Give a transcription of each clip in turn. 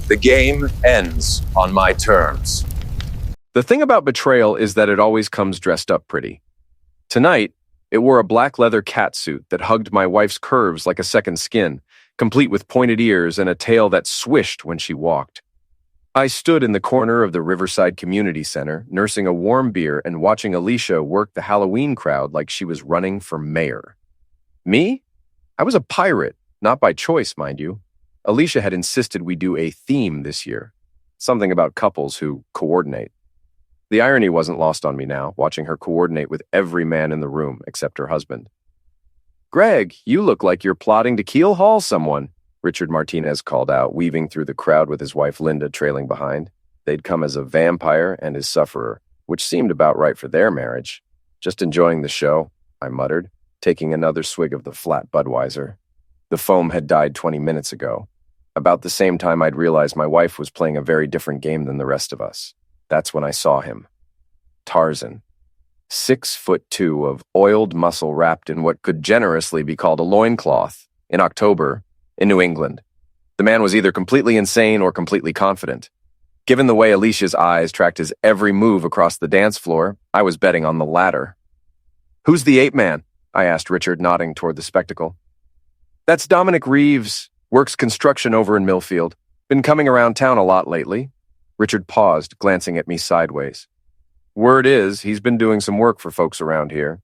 The game ends on my terms. The thing about betrayal is that it always comes dressed up pretty. Tonight, it wore a black leather catsuit that hugged my wife's curves like a second skin, complete with pointed ears and a tail that swished when she walked. I stood in the corner of the Riverside Community Center, nursing a warm beer and watching Alicia work the Halloween crowd like she was running for mayor. Me? I was a pirate, not by choice, mind you. Alicia had insisted we do a theme this year, something about couples who coordinate. The irony wasn't lost on me now, watching her coordinate with every man in the room except her husband. "Greg, you look like you're plotting to keel-haul someone," Richard Martinez called out, weaving through the crowd with his wife Linda trailing behind. They'd come as a vampire and his sufferer, which seemed about right for their marriage. "Just enjoying the show," I muttered, taking another swig of the flat Budweiser. The foam had died 20 minutes ago. About the same time I'd realized my wife was playing a very different game than the rest of us. That's when I saw him. Tarzan. 6'2" of oiled muscle wrapped in what could generously be called a loincloth, in October, in New England. The man was either completely insane or completely confident. Given the way Alicia's eyes tracked his every move across the dance floor, I was betting on the latter. "Who's the ape man?" I asked Richard, nodding toward the spectacle. "That's Dominic Reeves, works construction over in Millfield. Been coming around town a lot lately." Richard paused, glancing at me sideways. "Word is, he's been doing some work for folks around here."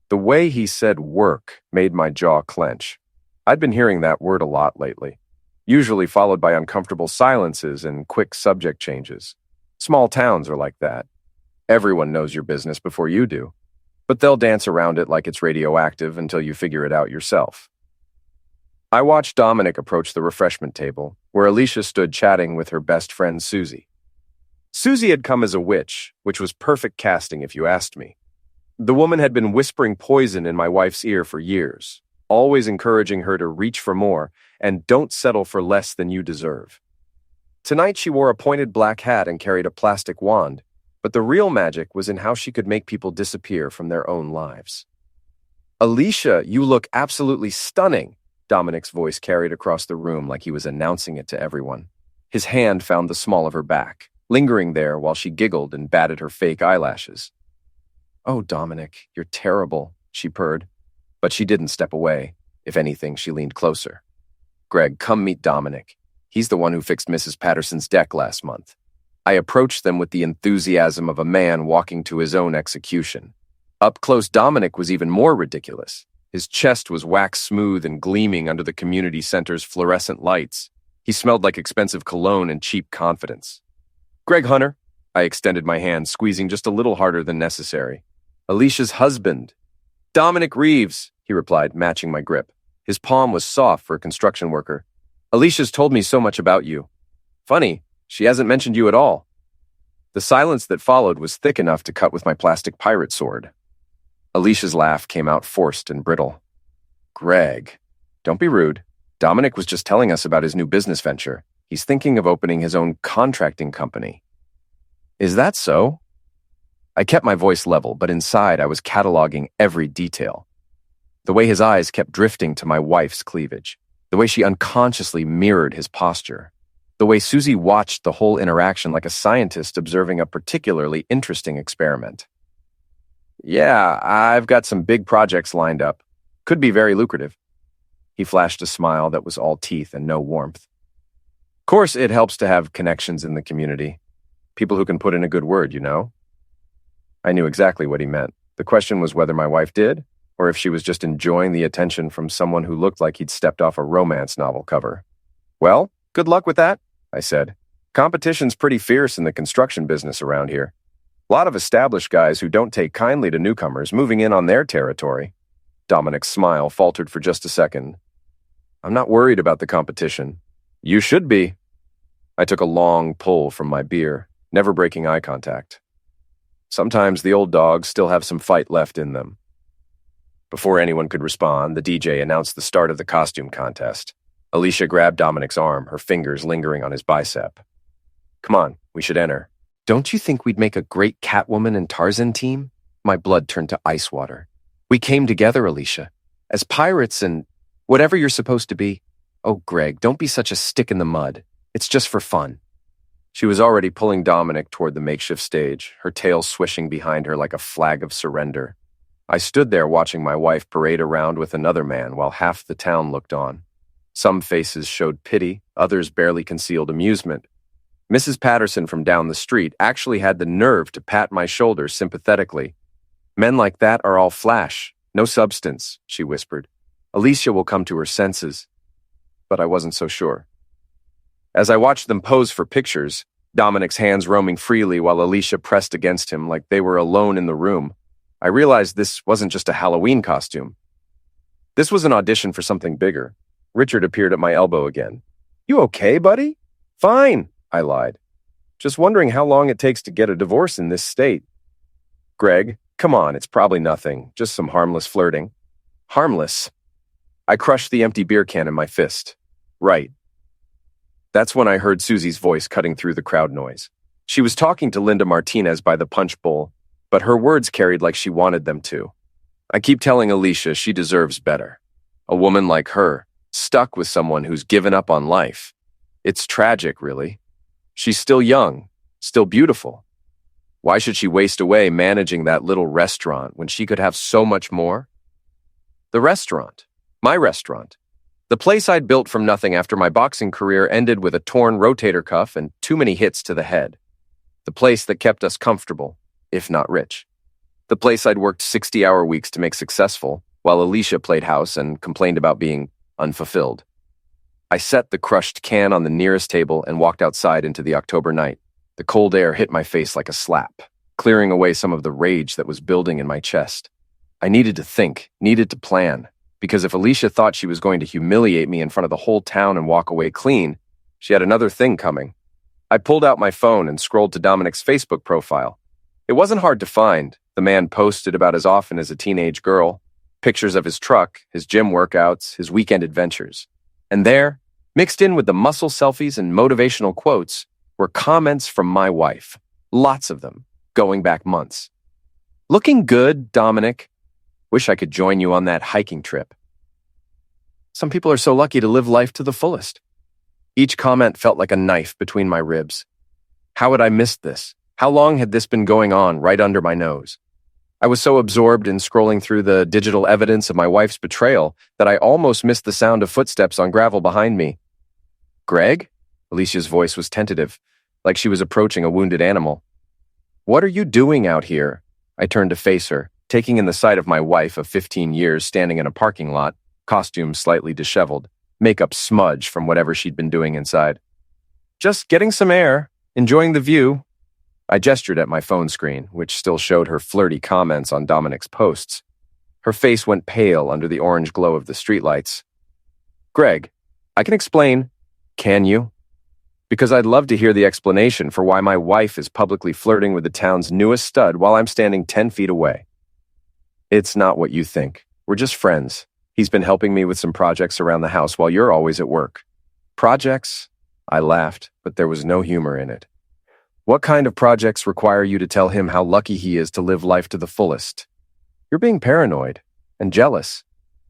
The way he said work made my jaw clench. I'd been hearing that word a lot lately, usually followed by uncomfortable silences and quick subject changes. Small towns are like that. Everyone knows your business before you do, but they'll dance around it like it's radioactive until you figure it out yourself. I watched Dominic approach the refreshment table, where Alicia stood chatting with her best friend Susie. Susie had come as a witch, which was perfect casting if you asked me. The woman had been whispering poison in my wife's ear for years, always encouraging her to reach for more and don't settle for less than you deserve. Tonight she wore a pointed black hat and carried a plastic wand, but the real magic was in how she could make people disappear from their own lives. "Alicia, you look absolutely stunning," Dominic's voice carried across the room like he was announcing it to everyone. His hand found the small of her back, lingering there while she giggled and batted her fake eyelashes. "Oh, Dominic, you're terrible," she purred. But she didn't step away. If anything, she leaned closer. "Greg, come meet Dominic. He's the one who fixed Mrs. Patterson's deck last month." I approached them with the enthusiasm of a man walking to his own execution. Up close, Dominic was even more ridiculous. His chest was wax smooth and gleaming under the community center's fluorescent lights. He smelled like expensive cologne and cheap confidence. "Greg Hunter," I extended my hand, squeezing just a little harder than necessary. "Alicia's husband." "Dominic Reeves," he replied, matching my grip. His palm was soft for a construction worker. "Alicia's told me so much about you. Funny, she hasn't mentioned you at all." The silence that followed was thick enough to cut with my plastic pirate sword. Alicia's laugh came out forced and brittle. "Greg, don't be rude. Dominic was just telling us about his new business venture. He's thinking of opening his own contracting company." "Is that so?" I kept my voice level, but inside I was cataloging every detail. The way his eyes kept drifting to my wife's cleavage, the way she unconsciously mirrored his posture, the way Susie watched the whole interaction like a scientist observing a particularly interesting experiment. "Yeah, I've got some big projects lined up. Could be very lucrative." He flashed a smile that was all teeth and no warmth. "Of course, it helps to have connections in the community. People who can put in a good word, you know?" I knew exactly what he meant. The question was whether my wife did, or if she was just enjoying the attention from someone who looked like he'd stepped off a romance novel cover. "Well, good luck with that," I said. "Competition's pretty fierce in the construction business around here. A lot of established guys who don't take kindly to newcomers moving in on their territory." Dominic's smile faltered for just a second. "I'm not worried about the competition." "You should be." I took a long pull from my beer, never breaking eye contact. Sometimes the old dogs still have some fight left in them. Before anyone could respond, the DJ announced the start of the costume contest. Alicia grabbed Dominic's arm, her fingers lingering on his bicep. "Come on, we should enter." "Don't you think we'd make a great Catwoman and Tarzan team?" My blood turned to ice water. "We came together, Alicia, as pirates and whatever you're supposed to be." "Oh, Greg, don't be such a stick in the mud." It's just for fun. She was already pulling Dominic toward the makeshift stage, her tail swishing behind her like a flag of surrender. I stood there watching my wife parade around with another man while half the town looked on. Some faces showed pity, others barely concealed amusement. Mrs. Patterson from down the street actually had the nerve to pat my shoulder sympathetically. Men like that are all flash, no substance, she whispered. Alicia will come to her senses. But I wasn't so sure. As I watched them pose for pictures, Dominic's hands roaming freely while Alicia pressed against him like they were alone in the room, I realized this wasn't just a Halloween costume. This was an audition for something bigger. Richard appeared at my elbow again. You okay, buddy? Fine, I lied. Just wondering how long it takes to get a divorce in this state. Greg, come on, it's probably nothing, just some harmless flirting. Harmless? I crushed the empty beer can in my fist. Right. That's when I heard Susie's voice cutting through the crowd noise. She was talking to Linda Martinez by the punch bowl, but her words carried like she wanted them to. I keep telling Alicia she deserves better. A woman like her, stuck with someone who's given up on life. It's tragic, really. She's still young, still beautiful. Why should she waste away managing that little restaurant when she could have so much more? The restaurant. My restaurant. The place I'd built from nothing after my boxing career ended with a torn rotator cuff and too many hits to the head. The place that kept us comfortable, if not rich. The place I'd worked 60-hour weeks to make successful, while Alicia played house and complained about being unfulfilled. I set the crushed can on the nearest table and walked outside into the October night. The cold air hit my face like a slap, clearing away some of the rage that was building in my chest. I needed to think, needed to plan, because if Alicia thought she was going to humiliate me in front of the whole town and walk away clean, she had another thing coming. I pulled out my phone and scrolled to Dominic's Facebook profile. It wasn't hard to find. The man posted about as often as a teenage girl, pictures of his truck, his gym workouts, his weekend adventures. And there, mixed in with the muscle selfies and motivational quotes, were comments from my wife. Lots of them, going back months. Looking good, Dominic. Wish I could join you on that hiking trip. Some people are so lucky to live life to the fullest. Each comment felt like a knife between my ribs. How had I missed this? How long had this been going on right under my nose? I was so absorbed in scrolling through the digital evidence of my wife's betrayal that I almost missed the sound of footsteps on gravel behind me. Greg? Alicia's voice was tentative, like she was approaching a wounded animal. What are you doing out here? I turned to face her, taking in the sight of my wife of 15 years standing in a parking lot, costume slightly disheveled, makeup smudged from whatever she'd been doing inside. Just getting some air, enjoying the view. I gestured at my phone screen, which still showed her flirty comments on Dominic's posts. Her face went pale under the orange glow of the streetlights. Greg, I can explain. Can you? Because I'd love to hear the explanation for why my wife is publicly flirting with the town's newest stud while I'm standing 10 feet away. It's not what you think. We're just friends. He's been helping me with some projects around the house while you're always at work. Projects? I laughed, but there was no humor in it. What kind of projects require you to tell him how lucky he is to live life to the fullest? You're being paranoid and jealous.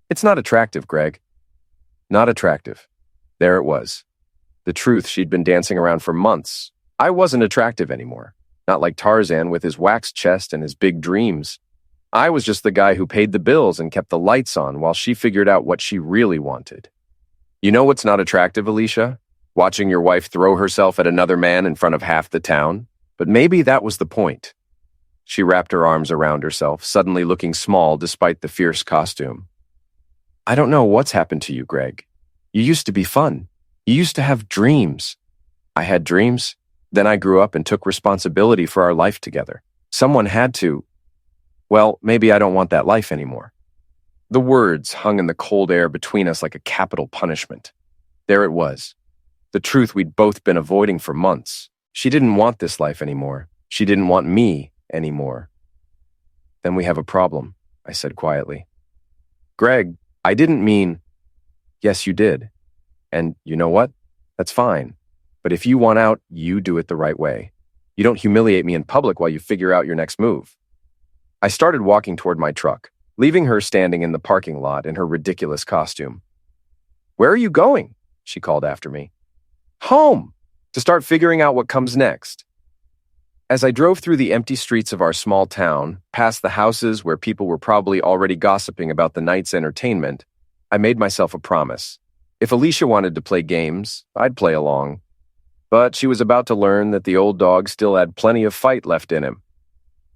It's not attractive, Greg. Not attractive. There it was. The truth she'd been dancing around for months. I wasn't attractive anymore. Not like Tarzan with his waxed chest and his big dreams. I was just the guy who paid the bills and kept the lights on while she figured out what she really wanted. You know what's not attractive, Alicia? Watching your wife throw herself at another man in front of half the town? But maybe that was the point. She wrapped her arms around herself, suddenly looking small despite the fierce costume. I don't know what's happened to you, Greg. You used to be fun. You used to have dreams. I had dreams. Then I grew up and took responsibility for our life together. Someone had to. Well, maybe I don't want that life anymore. The words hung in the cold air between us like a capital punishment. There it was. The truth we'd both been avoiding for months. She didn't want this life anymore. She didn't want me anymore. Then we have a problem, I said quietly. Greg, I didn't mean... Yes, you did. And you know what? That's fine. But if you want out, you do it the right way. You don't humiliate me in public while you figure out your next move. I started walking toward my truck, leaving her standing in the parking lot in her ridiculous costume. Where are you going? She called after me. Home! To start figuring out what comes next. As I drove through the empty streets of our small town, past the houses where people were probably already gossiping about the night's entertainment, I made myself a promise. If Alicia wanted to play games, I'd play along. But she was about to learn that the old dog still had plenty of fight left in him.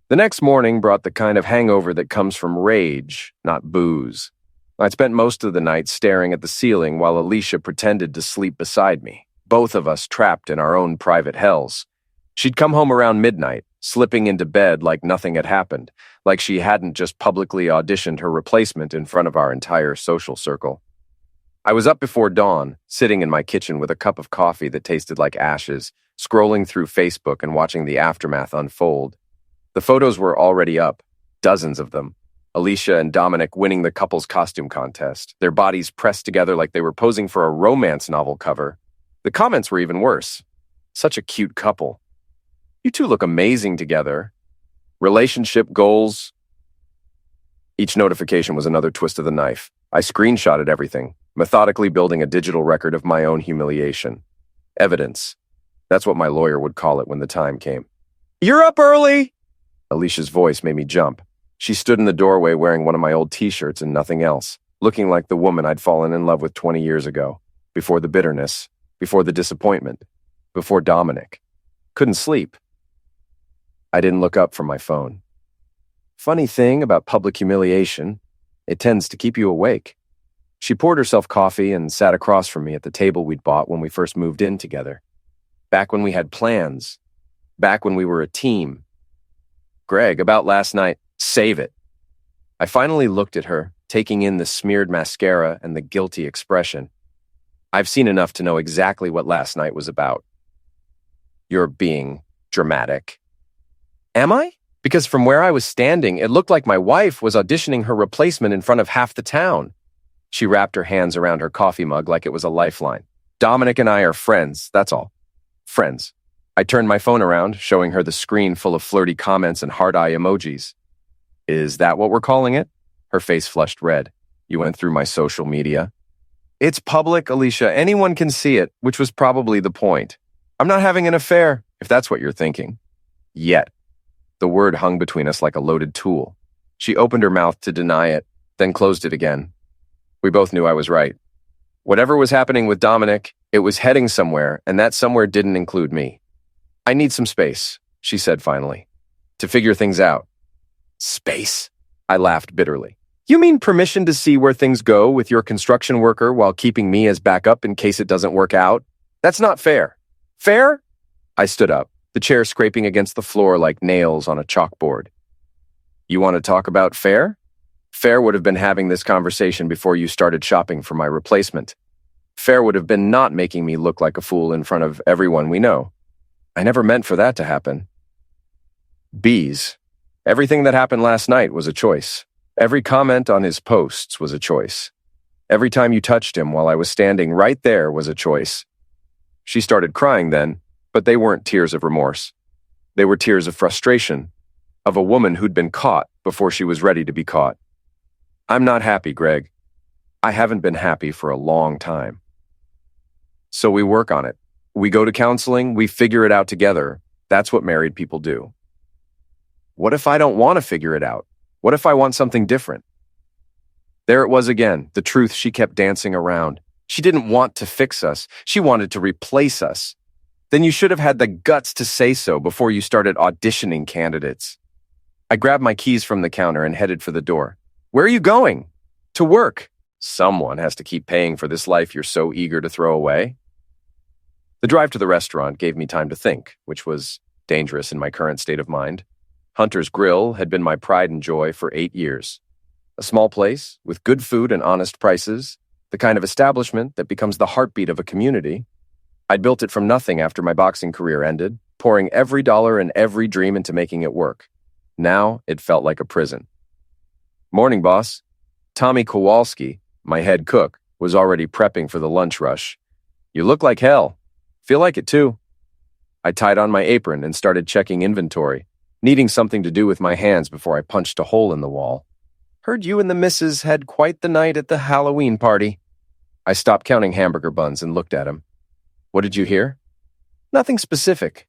The next morning brought the kind of hangover that comes from rage, not booze. I spent most of the night staring at the ceiling while Alicia pretended to sleep beside me, both of us trapped in our own private hells. She'd come home around midnight, slipping into bed like nothing had happened, like she hadn't just publicly auditioned her replacement in front of our entire social circle. I was up before dawn, sitting in my kitchen with a cup of coffee that tasted like ashes, scrolling through Facebook and watching the aftermath unfold. The photos were already up, dozens of them. Alicia and Dominic winning the couple's costume contest, their bodies pressed together like they were posing for a romance novel cover. The comments were even worse. Such a cute couple. You two look amazing together. Relationship goals. Each notification was another twist of the knife. I screenshotted everything, methodically building a digital record of my own humiliation. Evidence. That's what my lawyer would call it when the time came. "You're up early!" Alicia's voice made me jump. She stood in the doorway wearing one of my old t-shirts and nothing else, looking like the woman I'd fallen in love with 20 years ago, before the bitterness, before the disappointment, before Dominic. Couldn't sleep. I didn't look up from my phone. Funny thing about public humiliation, it tends to keep you awake. She poured herself coffee and sat across from me at the table we'd bought when we first moved in together. Back when we had plans. Back when we were a team. "Greg, about last night, save it." I finally looked at her, taking in the smeared mascara and the guilty expression. I've seen enough to know exactly what last night was about. "You're being dramatic." "Am I?" Because from where I was standing, it looked like my wife was auditioning her replacement in front of half the town. She wrapped her hands around her coffee mug like it was a lifeline. "Dominic and I are friends, that's all. Friends." I turned my phone around, showing her the screen full of flirty comments and heart eye emojis. "Is that what we're calling it?" Her face flushed red. "You went through my social media?" "It's public, Alicia. Anyone can see it," which was probably the point. "I'm not having an affair, if that's what you're thinking." Yet. The word hung between us like a loaded tool. She opened her mouth to deny it, then closed it again. We both knew I was right. Whatever was happening with Dominic, it was heading somewhere, and that somewhere didn't include me. "I need some space," she said finally, "to figure things out." "Space?" I laughed bitterly. "You mean permission to see where things go with your construction worker while keeping me as backup in case it doesn't work out? That's not fair." "Fair?" I stood up, the chair scraping against the floor like nails on a chalkboard. "You want to talk about fair?" Fair would have been having this conversation before you started shopping for my replacement. Fair would have been not making me look like a fool in front of everyone we know. I never meant for that to happen. Bees. Everything that happened last night was a choice. Every comment on his posts was a choice. Every time you touched him while I was standing right there was a choice. She started crying then, but they weren't tears of remorse. They were tears of frustration, of a woman who'd been caught before she was ready to be caught. "I'm not happy, Greg. I haven't been happy for a long time." So we work on it. We go to counseling, we figure it out together. That's what married people do. What if I don't want to figure it out? What if I want something different? There it was again, the truth she kept dancing around. She didn't want to fix us. She wanted to replace us. Then you should have had the guts to say so before you started auditioning candidates. I grabbed my keys from the counter and headed for the door. "Where are you going?" "To work." Someone has to keep paying for this life you're so eager to throw away. The drive to the restaurant gave me time to think, which was dangerous in my current state of mind. Hunter's Grill had been my pride and joy for 8 years. A small place with good food and honest prices, the kind of establishment that becomes the heartbeat of a community. I'd built it from nothing after my boxing career ended, pouring every dollar and every dream into making it work. Now it felt like a prison. "Morning, boss." Tommy Kowalski, my head cook, was already prepping for the lunch rush. "You look like hell." "Feel like it too." I tied on my apron and started checking inventory, needing something to do with my hands before I punched a hole in the wall. "Heard you and the missus had quite the night at the Halloween party." I stopped counting hamburger buns and looked at him. What did you hear? Nothing specific.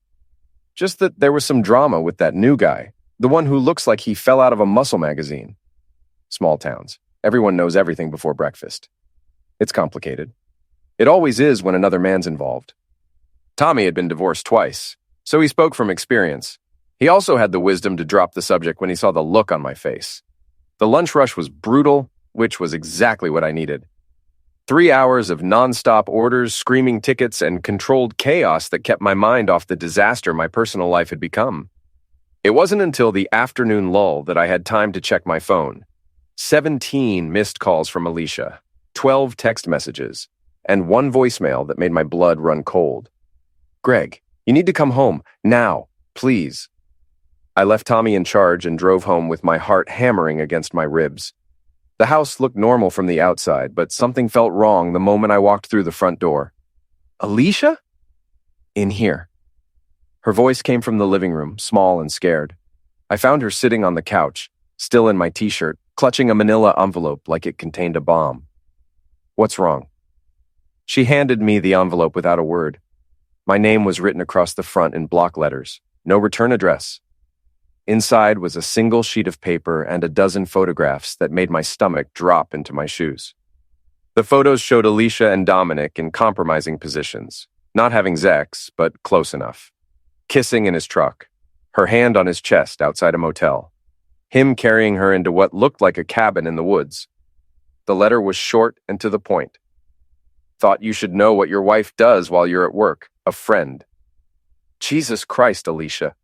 Just that there was some drama with that new guy, the one who looks like he fell out of a muscle magazine. Small towns. Everyone knows everything before breakfast. It's complicated. It always is when another man's involved. Tommy had been divorced twice, so he spoke from experience. He also had the wisdom to drop the subject when he saw the look on my face. The lunch rush was brutal, which was exactly what I needed. 3 hours of non-stop orders, screaming tickets, and controlled chaos that kept my mind off the disaster my personal life had become. It wasn't until the afternoon lull that I had time to check my phone. 17 missed calls from Alicia, 12 text messages, and 1 voicemail that made my blood run cold. Greg, you need to come home, now, please. I left Tommy in charge and drove home with my heart hammering against my ribs. The house looked normal from the outside, but something felt wrong the moment I walked through the front door. Alicia? In here. Her voice came from the living room, small and scared. I found her sitting on the couch, still in my t-shirt, clutching a manila envelope like it contained a bomb. What's wrong? She handed me the envelope without a word. My name was written across the front in block letters. No return address. Inside was a single sheet of paper and a dozen photographs that made my stomach drop into my shoes. The photos showed Alicia and Dominic in compromising positions, not having sex, but close enough. Kissing in his truck, her hand on his chest outside a motel, him carrying her into what looked like a cabin in the woods. The letter was short and to the point. Thought you should know what your wife does while you're at work, a friend. Jesus Christ, Alicia.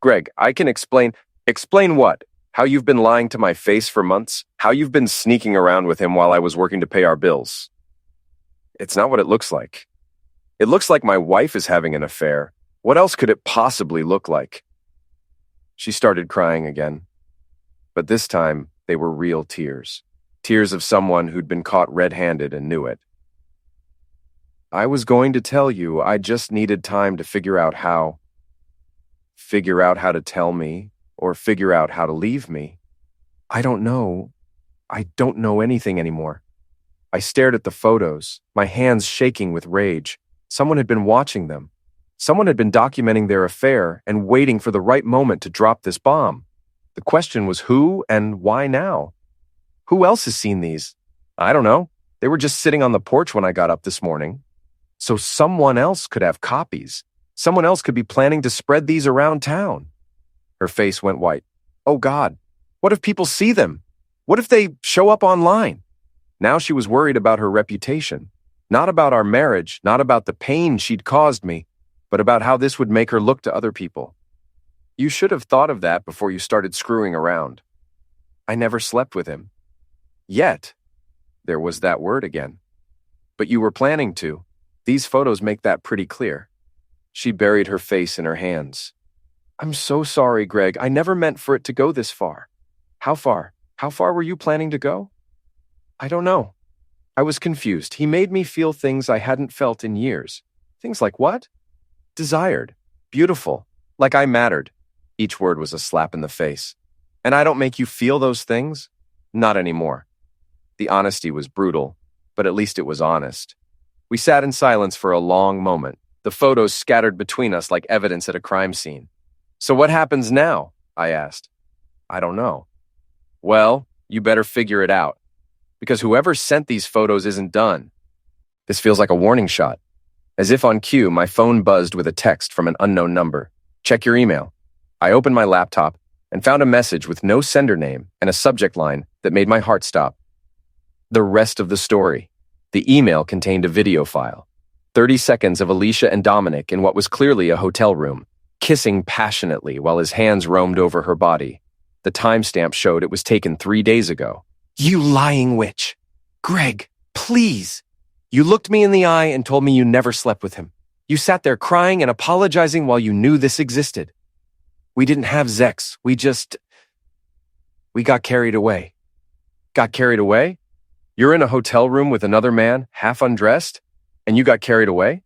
Greg, I can explain. Explain what? How you've been lying to my face for months? How you've been sneaking around with him while I was working to pay our bills? It's not what it looks like. It looks like my wife is having an affair. What else could it possibly look like? She started crying again. But this time, they were real tears. Tears of someone who'd been caught red-handed and knew it. I was going to tell you, I just needed time to figure out how to tell me, or figure out how to leave me. I don't know. I don't know anything anymore. I stared at the photos, my hands shaking with rage. Someone had been watching them. Someone had been documenting their affair and waiting for the right moment to drop this bomb. The question was who and why now? Who else has seen these? I don't know. They were just sitting on the porch when I got up this morning. So someone else could have copies. Someone else could be planning to spread these around town. Her face went white. Oh God, what if people see them? What if they show up online? Now she was worried about her reputation. Not about our marriage, not about the pain she'd caused me, but about how this would make her look to other people. You should have thought of that before you started screwing around. I never slept with him. Yet, there was that word again. But you were planning to. These photos make that pretty clear. She buried her face in her hands. I'm so sorry, Greg. I never meant for it to go this far. How far? How far were you planning to go? I don't know. I was confused. He made me feel things I hadn't felt in years. Things like what? Desired. Beautiful. Like I mattered. Each word was a slap in the face. And I don't make you feel those things? Not anymore. The honesty was brutal, but at least it was honest. We sat in silence for a long moment, the photos scattered between us like evidence at a crime scene. So what happens now? I asked. I don't know. Well, you better figure it out. Because whoever sent these photos isn't done. This feels like a warning shot. As if on cue, my phone buzzed with a text from an unknown number. Check your email. I opened my laptop and found a message with no sender name and a subject line that made my heart stop. The rest of the story. The email contained a video file. 30 seconds of Alicia and Dominic in what was clearly a hotel room, kissing passionately while his hands roamed over her body. The timestamp showed it was taken 3 days ago. You lying witch. Greg, please. You looked me in the eye and told me you never slept with him. You sat there crying and apologizing while you knew this existed. We didn't have sex. We got carried away. Got carried away? You're in a hotel room with another man, half undressed, and you got carried away?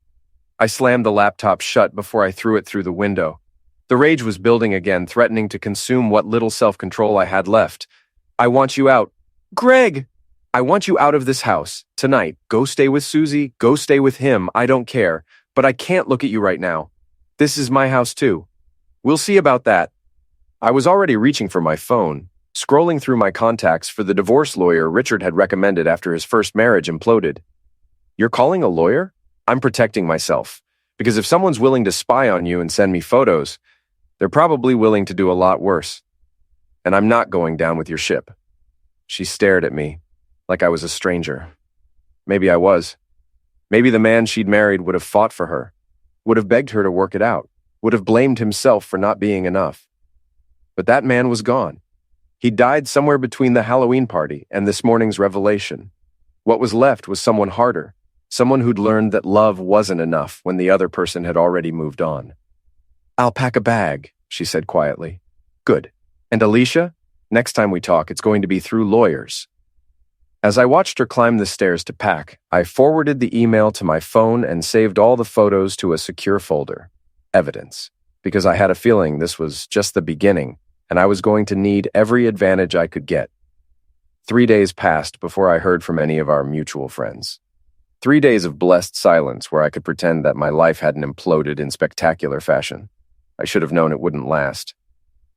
I slammed the laptop shut before I threw it through the window. The rage was building again, threatening to consume what little self-control I had left. I want you out. Greg! I want you out of this house, tonight. Go stay with Susie, go stay with him, I don't care. But I can't look at you right now. This is my house too. We'll see about that. I was already reaching for my phone, scrolling through my contacts for the divorce lawyer Richard had recommended after his first marriage imploded. You're calling a lawyer? I'm protecting myself. Because if someone's willing to spy on you and send me photos, they're probably willing to do a lot worse. And I'm not going down with your ship. She stared at me, like I was a stranger. Maybe I was. Maybe the man she'd married would have fought for her, would have begged her to work it out, would have blamed himself for not being enough. But that man was gone. He died somewhere between the Halloween party and this morning's revelation. What was left was someone harder, someone who'd learned that love wasn't enough when the other person had already moved on. I'll pack a bag, she said quietly. Good. And Alicia, next time we talk, it's going to be through lawyers. As I watched her climb the stairs to pack, I forwarded the email to my phone and saved all the photos to a secure folder. Evidence. Because I had a feeling this was just the beginning, and I was going to need every advantage I could get. 3 days passed before I heard from any of our mutual friends. 3 days of blessed silence where I could pretend that my life hadn't imploded in spectacular fashion. I should have known it wouldn't last.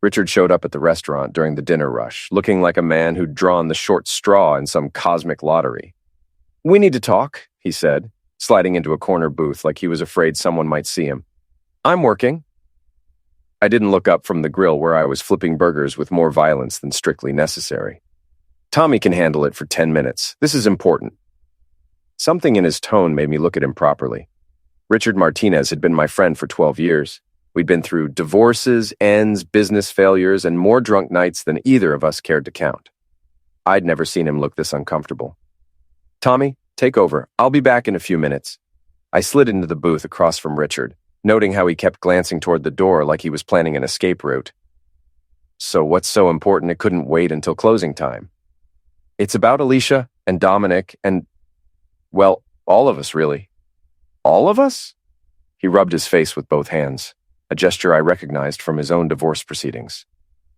Richard showed up at the restaurant during the dinner rush, looking like a man who'd drawn the short straw in some cosmic lottery. We need to talk, he said, sliding into a corner booth like he was afraid someone might see him. I'm working. I didn't look up from the grill where I was flipping burgers with more violence than strictly necessary. Tommy can handle it for 10 minutes. This is important. Something in his tone made me look at him properly. Richard Martinez had been my friend for 12 years. We'd been through divorces, ends, business failures, and more drunk nights than either of us cared to count. I'd never seen him look this uncomfortable. Tommy, take over. I'll be back in a few minutes. I slid into the booth across from Richard, noting how he kept glancing toward the door like he was planning an escape route. So what's so important it couldn't wait until closing time? It's about Alicia and Dominic and, well, all of us, really. All of us? He rubbed his face with both hands, a gesture I recognized from his own divorce proceedings.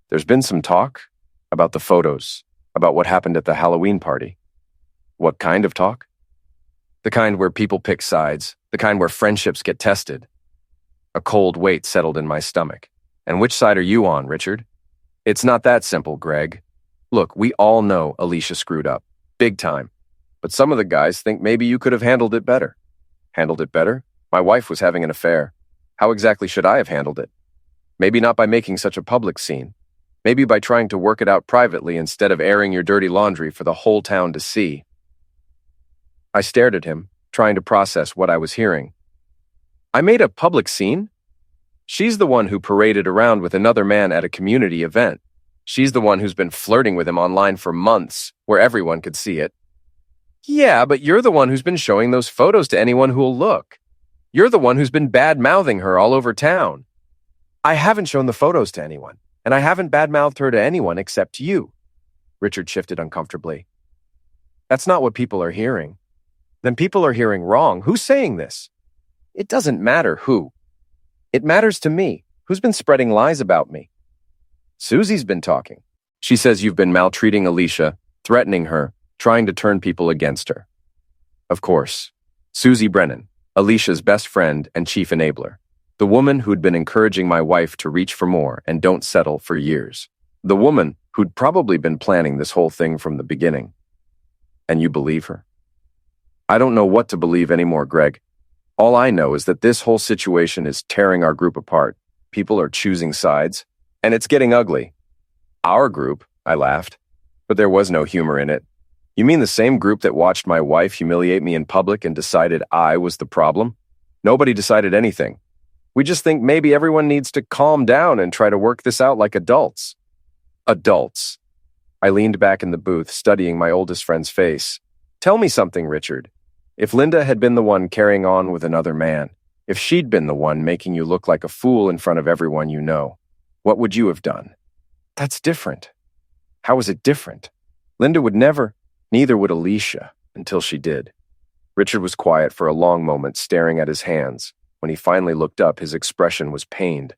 There's been some talk about the photos, about what happened at the Halloween party. What kind of talk? The kind where people pick sides, the kind where friendships get tested. A cold weight settled in my stomach. And which side are you on, Richard? It's not that simple, Greg. Look, we all know Alicia screwed up. Big time. But some of the guys think maybe you could have handled it better. Handled it better? My wife was having an affair. How exactly should I have handled it? Maybe not by making such a public scene. Maybe by trying to work it out privately instead of airing your dirty laundry for the whole town to see. I stared at him, trying to process what I was hearing. I made a public scene? She's the one who paraded around with another man at a community event. She's the one who's been flirting with him online for months, where everyone could see it. Yeah, but you're the one who's been showing those photos to anyone who'll look. You're the one who's been bad-mouthing her all over town. I haven't shown the photos to anyone, and I haven't bad-mouthed her to anyone except you. Richard shifted uncomfortably. That's not what people are hearing. Then people are hearing wrong. Who's saying this? It doesn't matter who. It matters to me. Who's been spreading lies about me? Susie's been talking. She says you've been maltreating Alicia, threatening her, trying to turn people against her. Of course. Susie Brennan, Alicia's best friend and chief enabler. The woman who'd been encouraging my wife to reach for more and don't settle for years. The woman who'd probably been planning this whole thing from the beginning. And you believe her? I don't know what to believe anymore, Greg. All I know is that this whole situation is tearing our group apart. People are choosing sides, and it's getting ugly. Our group, I laughed, but there was no humor in it. You mean the same group that watched my wife humiliate me in public and decided I was the problem? Nobody decided anything. We just think maybe everyone needs to calm down and try to work this out like adults. Adults. I leaned back in the booth, studying my oldest friend's face. Tell me something, Richard. If Linda had been the one carrying on with another man, if she'd been the one making you look like a fool in front of everyone you know, what would you have done? That's different. How is it different? Linda would never, neither would Alicia, until she did. Richard was quiet for a long moment, staring at his hands. When he finally looked up, his expression was pained.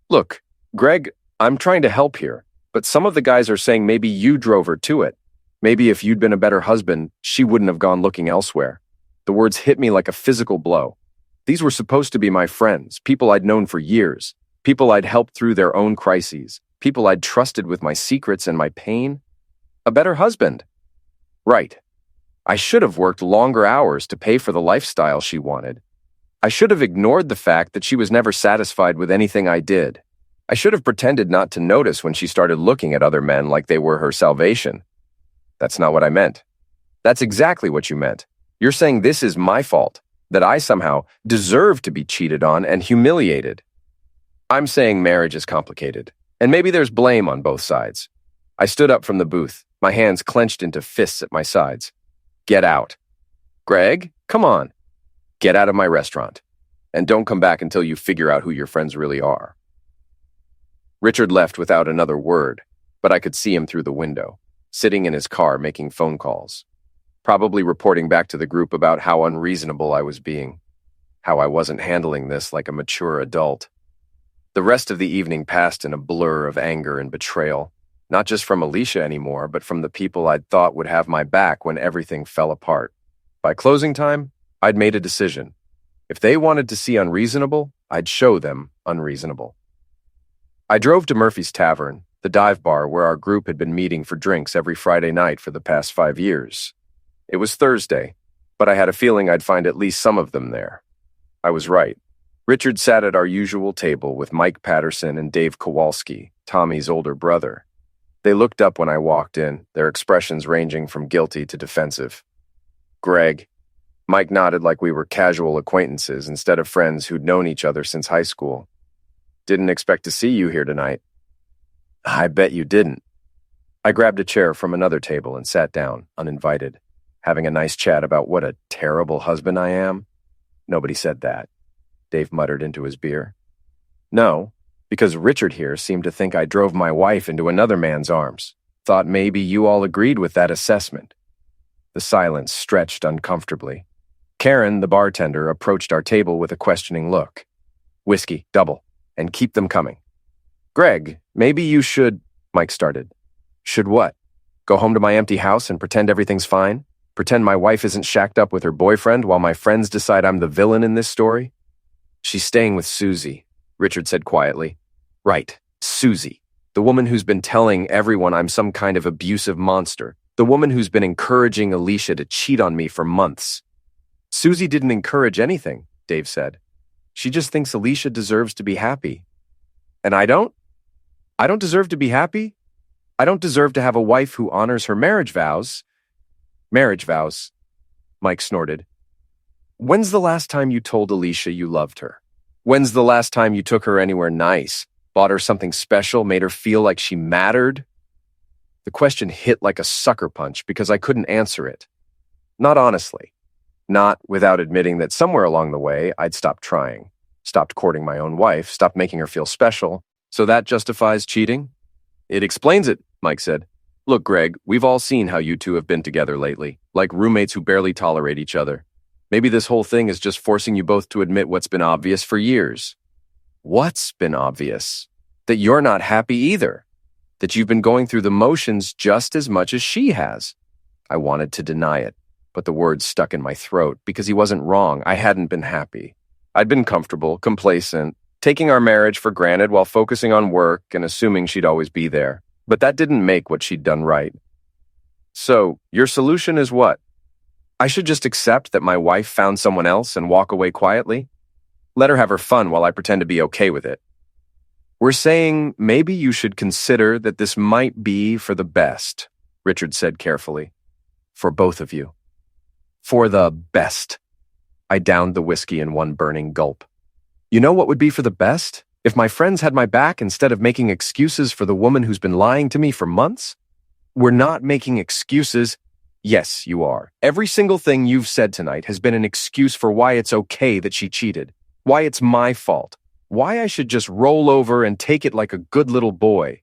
Look, Greg, I'm trying to help here, but some of the guys are saying maybe you drove her to it. Maybe if you'd been a better husband, she wouldn't have gone looking elsewhere. The words hit me like a physical blow. These were supposed to be my friends, people I'd known for years, people I'd helped through their own crises, people I'd trusted with my secrets and my pain. A better husband. Right. I should have worked longer hours to pay for the lifestyle she wanted. I should have ignored the fact that she was never satisfied with anything I did. I should have pretended not to notice when she started looking at other men like they were her salvation. That's not what I meant. That's exactly what you meant. You're saying this is my fault, that I somehow deserve to be cheated on and humiliated. I'm saying marriage is complicated, and maybe there's blame on both sides. I stood up from the booth, my hands clenched into fists at my sides. Get out. Greg, come on. Get out of my restaurant. And don't come back until you figure out who your friends really are. Richard left without another word, but I could see him through the window, sitting in his car making phone calls, probably reporting back to the group about how unreasonable I was being, how I wasn't handling this like a mature adult. The rest of the evening passed in a blur of anger and betrayal, not just from Alicia anymore, but from the people I'd thought would have my back when everything fell apart. By closing time, I'd made a decision. If they wanted to see unreasonable, I'd show them unreasonable. I drove to Murphy's Tavern, the dive bar where our group had been meeting for drinks every Friday night for the past 5 years. It was Thursday, but I had a feeling I'd find at least some of them there. I was right. Richard sat at our usual table with Mike Patterson and Dave Kowalski, Tommy's older brother. They looked up when I walked in, their expressions ranging from guilty to defensive. Greg. Mike nodded like we were casual acquaintances instead of friends who'd known each other since high school. Didn't expect to see you here tonight. I bet you didn't. I grabbed a chair from another table and sat down, uninvited, having a nice chat about what a terrible husband I am. Nobody said that, Dave muttered into his beer. No, because Richard here seemed to think I drove my wife into another man's arms. Thought maybe you all agreed with that assessment. The silence stretched uncomfortably. Karen, the bartender, approached our table with a questioning look. Whiskey, double, and keep them coming. Greg, maybe you should, Mike started. Should what? Go home to my empty house and pretend everything's fine? Pretend my wife isn't shacked up with her boyfriend while my friends decide I'm the villain in this story? She's staying with Susie, Richard said quietly. Right, Susie. The woman who's been telling everyone I'm some kind of abusive monster. The woman who's been encouraging Alicia to cheat on me for months. Susie didn't encourage anything, Dave said. She just thinks Alicia deserves to be happy. And I don't? I don't deserve to be happy? I don't deserve to have a wife who honors her marriage vows. Marriage vows, Mike snorted. When's the last time you told Alicia you loved her? When's the last time you took her anywhere nice, bought her something special, made her feel like she mattered? The question hit like a sucker punch because I couldn't answer it. Not honestly. Not without admitting that somewhere along the way, I'd stopped trying, stopped courting my own wife, stopped making her feel special. So that justifies cheating? It explains it, Mike said. Look, Greg, we've all seen how you two have been together lately, like roommates who barely tolerate each other. Maybe this whole thing is just forcing you both to admit what's been obvious for years. What's been obvious? That you're not happy either. That you've been going through the motions just as much as she has. I wanted to deny it, but the words stuck in my throat because he wasn't wrong. I hadn't been happy. I'd been comfortable, complacent, taking our marriage for granted while focusing on work and assuming she'd always be there. But that didn't make what she'd done right. So, your solution is what? I should just accept that my wife found someone else and walk away quietly? Let her have her fun while I pretend to be okay with it. We're saying maybe you should consider that this might be for the best, Richard said carefully. For both of you. For the best. I downed the whiskey in one burning gulp. You know what would be for the best? If my friends had my back instead of making excuses for the woman who's been lying to me for months? We're not making excuses. Yes, you are. Every single thing you've said tonight has been an excuse for why it's okay that she cheated. Why it's my fault. Why I should just roll over and take it like a good little boy.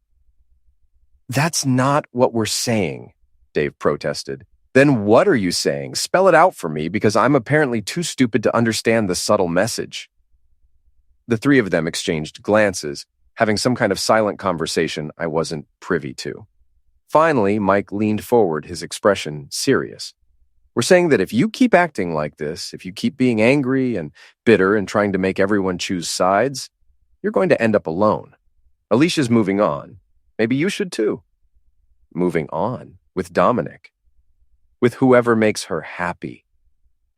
That's not what we're saying, Dave protested. Then what are you saying? Spell it out for me because I'm apparently too stupid to understand the subtle message. The three of them exchanged glances, having some kind of silent conversation I wasn't privy to. Finally, Mike leaned forward, his expression serious. We're saying that if you keep acting like this, if you keep being angry and bitter and trying to make everyone choose sides, you're going to end up alone. Alicia's moving on. Maybe you should too. Moving on with Dominic, with whoever makes her happy.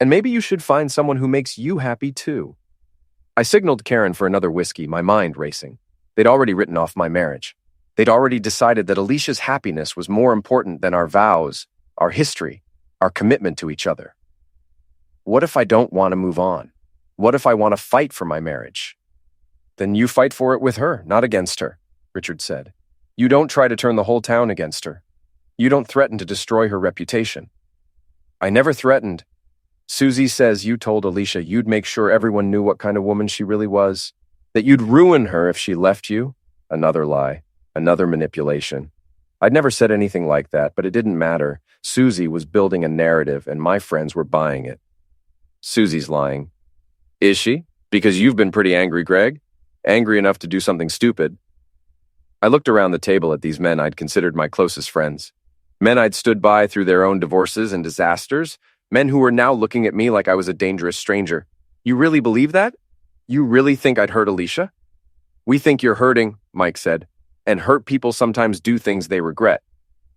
And maybe you should find someone who makes you happy too. I signaled Karen for another whiskey, my mind racing. They'd already written off my marriage. They'd already decided that Alicia's happiness was more important than our vows, our history, our commitment to each other. What if I don't want to move on? What if I want to fight for my marriage? Then you fight for it with her, not against her, Richard said. You don't try to turn the whole town against her. You don't threaten to destroy her reputation. I never threatened. Susie says you told Alicia you'd make sure everyone knew what kind of woman she really was, that you'd ruin her if she left you. Another lie, another manipulation. I'd never said anything like that, but it didn't matter. Susie was building a narrative, and my friends were buying it. Susie's lying. Is she? Because you've been pretty angry, Greg. Angry enough to do something stupid. I looked around the table at these men I'd considered my closest friends. Men I'd stood by through their own divorces and disasters. Men who were now looking at me like I was a dangerous stranger. You really believe that? You really think I'd hurt Alicia? We think you're hurting, Mike said. And hurt people sometimes do things they regret.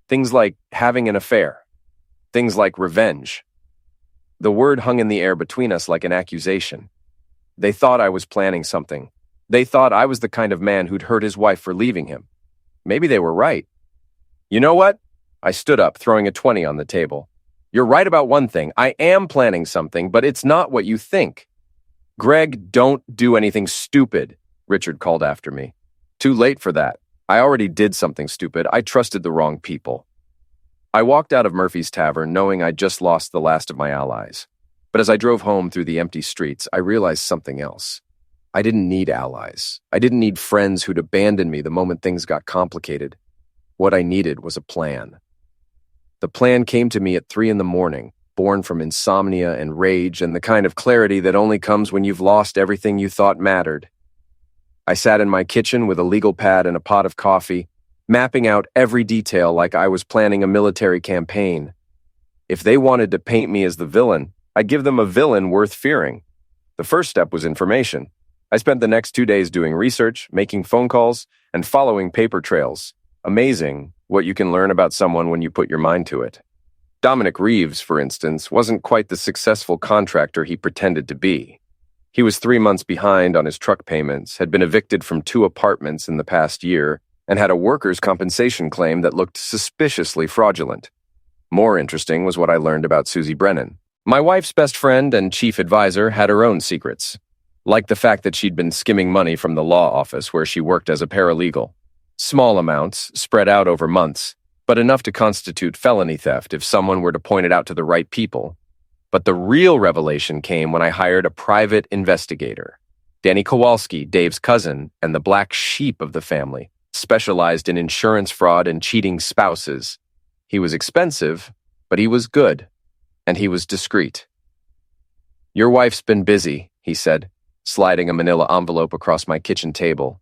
Things like having an affair. Things like revenge. The word hung in the air between us like an accusation. They thought I was planning something. They thought I was the kind of man who'd hurt his wife for leaving him. Maybe they were right. You know what? I stood up, throwing a 20 on the table. You're right about one thing. I am planning something, but it's not what you think. Greg, don't do anything stupid, Richard called after me. Too late for that. I already did something stupid. I trusted the wrong people. I walked out of Murphy's Tavern knowing I'd just lost the last of my allies. But as I drove home through the empty streets, I realized something else. I didn't need allies. I didn't need friends who'd abandon me the moment things got complicated. What I needed was a plan. The plan came to me at 3 a.m, born from insomnia and rage and the kind of clarity that only comes when you've lost everything you thought mattered. I sat in my kitchen with a legal pad and a pot of coffee, mapping out every detail like I was planning a military campaign. If they wanted to paint me as the villain, I'd give them a villain worth fearing. The first step was information. I spent the next 2 days doing research, making phone calls, and following paper trails. Amazing what you can learn about someone when you put your mind to it. Dominic Reeves, for instance, wasn't quite the successful contractor he pretended to be. He was 3 months behind on his truck payments, had been evicted from 2 apartments in the past year, and had a workers' compensation claim that looked suspiciously fraudulent. More interesting was what I learned about Susie Brennan. My wife's best friend and chief advisor had her own secrets, like the fact that she'd been skimming money from the law office where she worked as a paralegal. Small amounts, spread out over months, but enough to constitute felony theft if someone were to point it out to the right people. But the real revelation came when I hired a private investigator. Danny Kowalski, Dave's cousin, and the black sheep of the family, specialized in insurance fraud and cheating spouses. He was expensive, but he was good, and he was discreet. Your wife's been busy, he said, sliding a manila envelope across my kitchen table.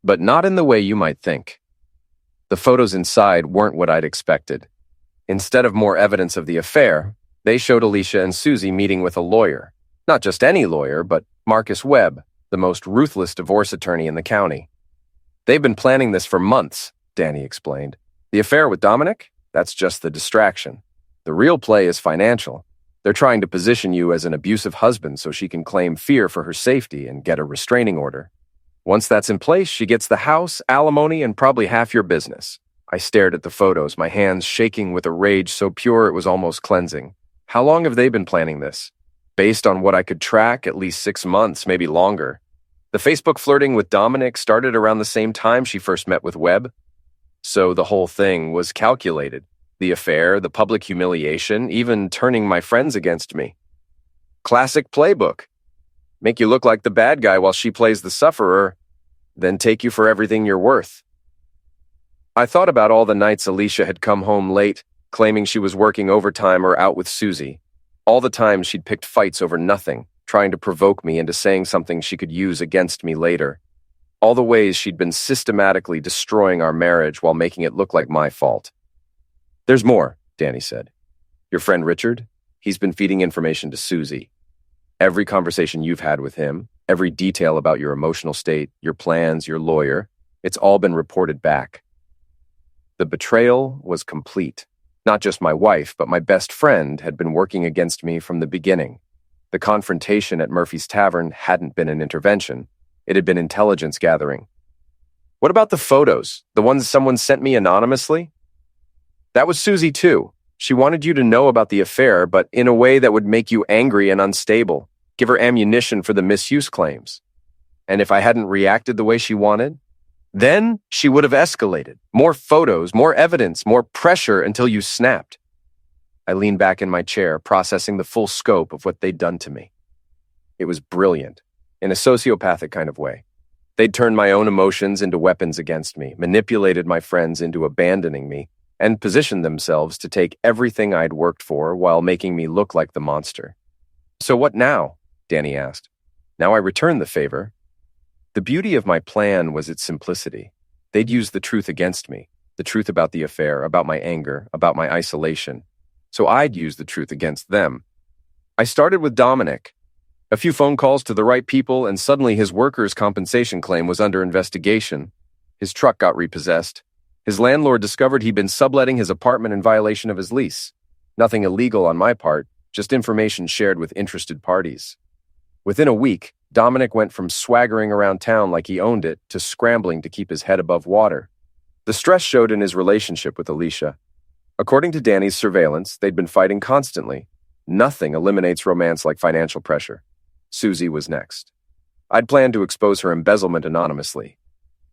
But not in the way you might think. The photos inside weren't what I'd expected. Instead of more evidence of the affair, they showed Alicia and Susie meeting with a lawyer. Not just any lawyer, but Marcus Webb, the most ruthless divorce attorney in the county. They've been planning this for months, Danny explained. The affair with Dominic? That's just the distraction. The real play is financial. They're trying to position you as an abusive husband so she can claim fear for her safety and get a restraining order. Once that's in place, she gets the house, alimony, and probably half your business. I stared at the photos, my hands shaking with a rage so pure it was almost cleansing. How long have they been planning this? Based on what I could track, at least 6 months, maybe longer. The Facebook flirting with Dominic started around the same time she first met with Webb. So the whole thing was calculated. The affair, the public humiliation, even turning my friends against me. Classic playbook. Make you look like the bad guy while she plays the sufferer, then take you for everything you're worth. I thought about all the nights Alicia had come home late, claiming she was working overtime or out with Susie. All the times she'd picked fights over nothing, trying to provoke me into saying something she could use against me later. All the ways she'd been systematically destroying our marriage while making it look like my fault. There's more, Danny said. Your friend Richard? He's been feeding information to Susie. Every conversation you've had with him, every detail about your emotional state, your plans, your lawyer, it's all been reported back. The betrayal was complete. Not just my wife, but my best friend had been working against me from the beginning. The confrontation at Murphy's Tavern hadn't been an intervention. It had been intelligence gathering. What about the photos? The ones someone sent me anonymously? That was Susie too. She wanted you to know about the affair, but in a way that would make you angry and unstable, give her ammunition for the misuse claims. And if I hadn't reacted the way she wanted, then she would have escalated. More photos, more evidence, more pressure until you snapped. I leaned back in my chair, processing the full scope of what they'd done to me. It was brilliant, in a sociopathic kind of way. They'd turned my own emotions into weapons against me, manipulated my friends into abandoning me, and positioned themselves to take everything I'd worked for while making me look like the monster. So what now? Danny asked. Now I returned the favor. The beauty of my plan was its simplicity. They'd use the truth against me, the truth about the affair, about my anger, about my isolation. So I'd use the truth against them. I started with Dominic. A few phone calls to the right people, and suddenly his workers' compensation claim was under investigation. His truck got repossessed. His landlord discovered he'd been subletting his apartment in violation of his lease. Nothing illegal on my part, just information shared with interested parties. Within a week, Dominic went from swaggering around town like he owned it to scrambling to keep his head above water. The stress showed in his relationship with Alicia. According to Danny's surveillance, they'd been fighting constantly. Nothing eliminates romance like financial pressure. Susie was next. I'd planned to expose her embezzlement anonymously.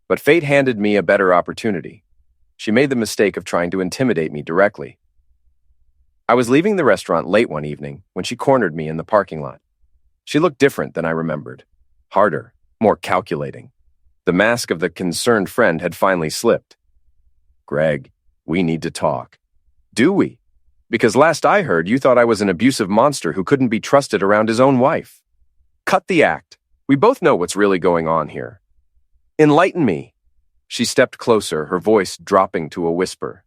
But fate handed me a better opportunity. She made the mistake of trying to intimidate me directly. I was leaving the restaurant late one evening when she cornered me in the parking lot. She looked different than I remembered. Harder, more calculating. The mask of the concerned friend had finally slipped. Greg, we need to talk. Do we? Because last I heard, you thought I was an abusive monster who couldn't be trusted around his own wife. Cut the act. We both know what's really going on here. Enlighten me. She stepped closer, her voice dropping to a whisper.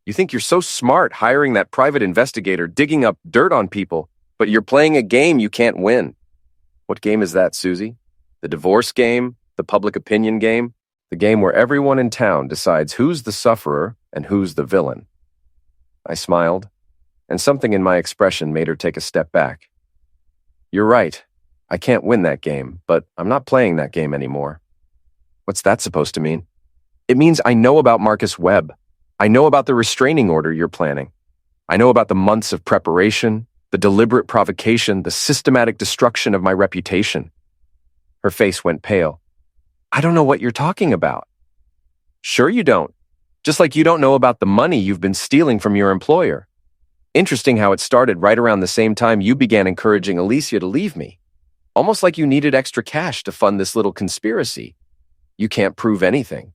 You think you're so smart hiring that private investigator digging up dirt on people, but you're playing a game you can't win. What game is that, Susie? The divorce game? The public opinion game? The game where everyone in town decides who's the sufferer and who's the villain. I smiled, and something in my expression made her take a step back. You're right. I can't win that game, but I'm not playing that game anymore. What's that supposed to mean? It means I know about Marcus Webb. I know about the restraining order you're planning. I know about the months of preparation, the deliberate provocation, the systematic destruction of my reputation. Her face went pale. I don't know what you're talking about. Sure you don't. Just like you don't know about the money you've been stealing from your employer. Interesting how it started right around the same time you began encouraging Alicia to leave me. Almost like you needed extra cash to fund this little conspiracy. You can't prove anything.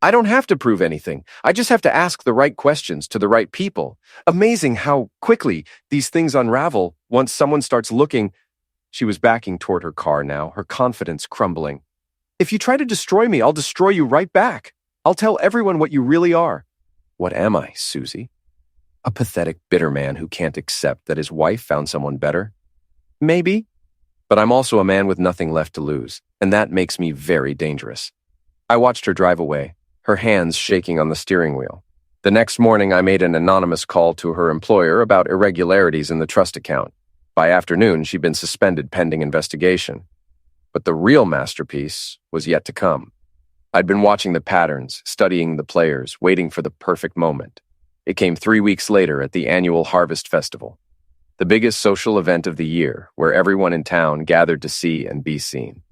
I don't have to prove anything. I just have to ask the right questions to the right people. Amazing how quickly these things unravel once someone starts looking. She was backing toward her car now, her confidence crumbling. If you try to destroy me, I'll destroy you right back. I'll tell everyone what you really are. What am I, Susie? A pathetic, bitter man who can't accept that his wife found someone better? Maybe. But I'm also a man with nothing left to lose, and that makes me very dangerous. I watched her drive away, her hands shaking on the steering wheel. The next morning, I made an anonymous call to her employer about irregularities in the trust account. By afternoon, she'd been suspended pending investigation. But the real masterpiece was yet to come. I'd been watching the patterns, studying the players, waiting for the perfect moment. It came 3 weeks later at the annual Harvest Festival, the biggest social event of the year, where everyone in town gathered to see and be seen.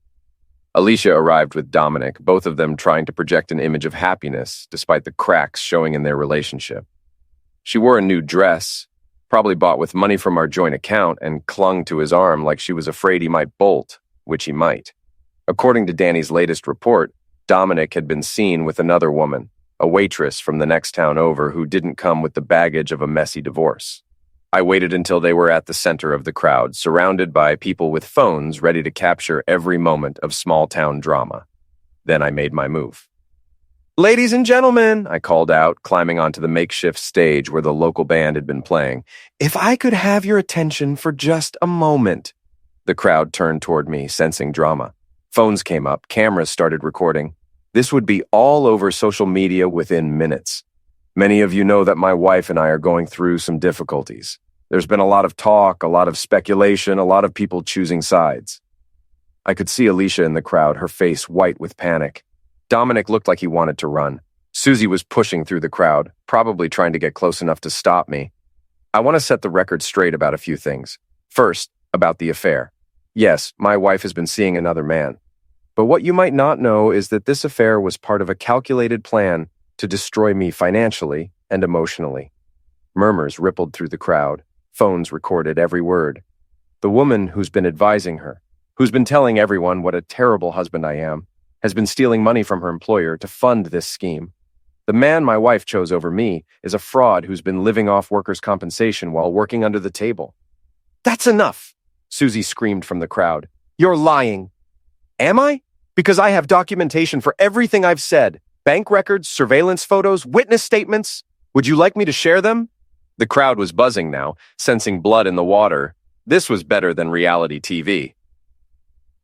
Alicia arrived with Dominic, both of them trying to project an image of happiness despite the cracks showing in their relationship. She wore a new dress, probably bought with money from our joint account, and clung to his arm like she was afraid he might bolt, which he might. According to Danny's latest report, Dominic had been seen with another woman, a waitress from the next town over who didn't come with the baggage of a messy divorce. I waited until they were at the center of the crowd, surrounded by people with phones ready to capture every moment of small-town drama. Then I made my move. Ladies and gentlemen, I called out, climbing onto the makeshift stage where the local band had been playing. If I could have your attention for just a moment. The crowd turned toward me, sensing drama. Phones came up, cameras started recording. This would be all over social media within minutes. Many of you know that my wife and I are going through some difficulties. There's been a lot of talk, a lot of speculation, a lot of people choosing sides. I could see Alicia in the crowd, her face white with panic. Dominic looked like he wanted to run. Susie was pushing through the crowd, probably trying to get close enough to stop me. I want to set the record straight about a few things. First, about the affair. Yes, my wife has been seeing another man. But what you might not know is that this affair was part of a calculated plan to destroy me financially and emotionally. Murmurs rippled through the crowd. Phones recorded every word. The woman who's been advising her, who's been telling everyone what a terrible husband I am, has been stealing money from her employer to fund this scheme. The man my wife chose over me is a fraud who's been living off workers' compensation while working under the table. That's enough, Susie screamed from the crowd. You're lying. Am I? Because I have documentation for everything I've said. Bank records, surveillance photos, witness statements. Would you like me to share them? The crowd was buzzing now, sensing blood in the water. This was better than reality TV.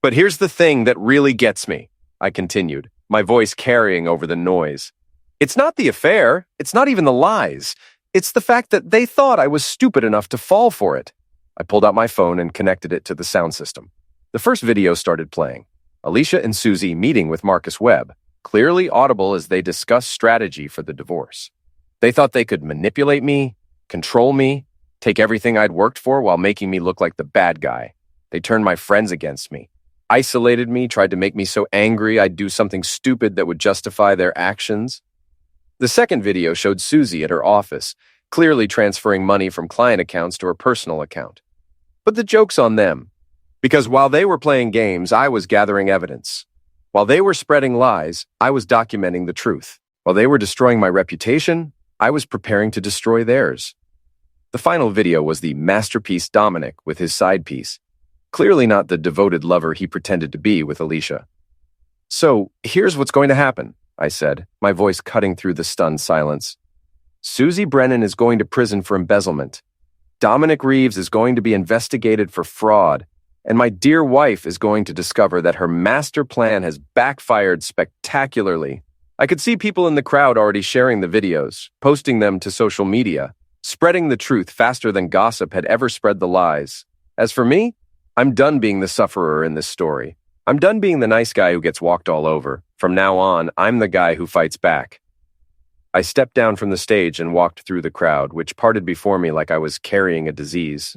But here's the thing that really gets me, I continued, my voice carrying over the noise. It's not the affair. It's not even the lies. It's the fact that they thought I was stupid enough to fall for it. I pulled out my phone and connected it to the sound system. The first video started playing. Alicia and Susie meeting with Marcus Webb, clearly audible as they discuss strategy for the divorce. They thought they could manipulate me, control me, take everything I'd worked for while making me look like the bad guy. They turned my friends against me, isolated me, tried to make me so angry I'd do something stupid that would justify their actions. The second video showed Susie at her office, clearly transferring money from client accounts to her personal account. But the joke's on them, because while they were playing games, I was gathering evidence. While they were spreading lies, I was documenting the truth. While they were destroying my reputation, I was preparing to destroy theirs. The final video was the masterpiece Dominic with his side piece, clearly not the devoted lover he pretended to be with Alicia. So, here's what's going to happen, I said, my voice cutting through the stunned silence. Susie Brennan is going to prison for embezzlement. Dominic Reeves is going to be investigated for fraud, and my dear wife is going to discover that her master plan has backfired spectacularly. I could see people in the crowd already sharing the videos, posting them to social media, spreading the truth faster than gossip had ever spread the lies. As for me, I'm done being the sufferer in this story. I'm done being the nice guy who gets walked all over. From now on, I'm the guy who fights back. I stepped down from the stage and walked through the crowd, which parted before me like I was carrying a disease.